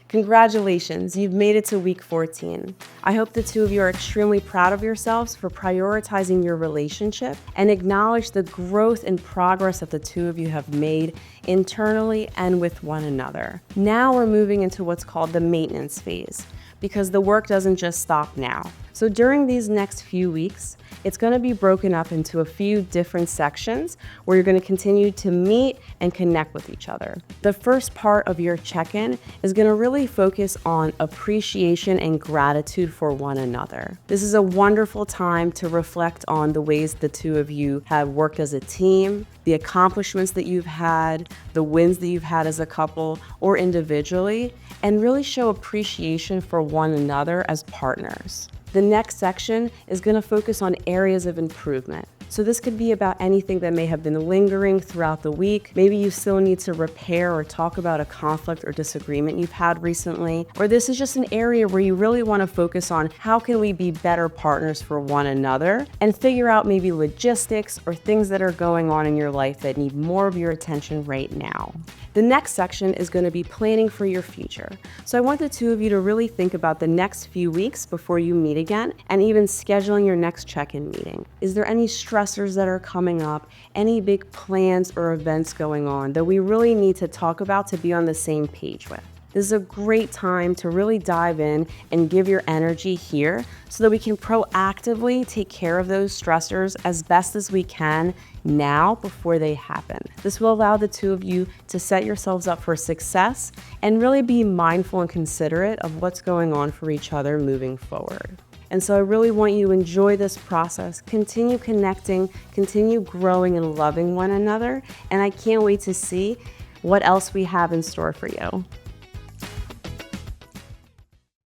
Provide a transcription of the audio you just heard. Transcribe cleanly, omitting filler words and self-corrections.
Congratulations, you've made it to week 14. I hope the two of you are extremely proud of yourselves for prioritizing your relationship and acknowledge the growth and progress that the two of you have made internally and with one another. Now we're moving into what's called the maintenance phase, because the work doesn't just stop now. So during these next few weeks, it's going to be broken up into a few different sections where you're going to continue to meet and connect with each other. The first part of your check-in is going to really focus on appreciation and gratitude for one another. This is a wonderful time to reflect on the ways the two of you have worked as a team, the accomplishments that you've had, the wins that you've had as a couple or individually, and really show appreciation for one another as partners. The next section is going to focus on areas of improvement. So this could be about anything that may have been lingering throughout the week. Maybe you still need to repair or talk about a conflict or disagreement you've had recently. Or this is just an area where you really want to focus on how can we be better partners for one another and figure out maybe logistics or things that are going on in your life that need more of your attention right now. The next section is going to be planning for your future. So I want the two of you to really think about the next few weeks before you meet again and even scheduling your next check-in meeting. Is there any stressors that are coming up, any big plans or events going on that we really need to talk about to be on the same page with? This is a great time to really dive in and give your energy here so that we can proactively take care of those stressors as best as we can now before they happen. This will allow the two of you to set yourselves up for success and really be mindful and considerate of what's going on for each other moving forward. And so I really want you to enjoy this process, continue connecting, continue growing and loving one another, and I can't wait to see what else we have in store for you.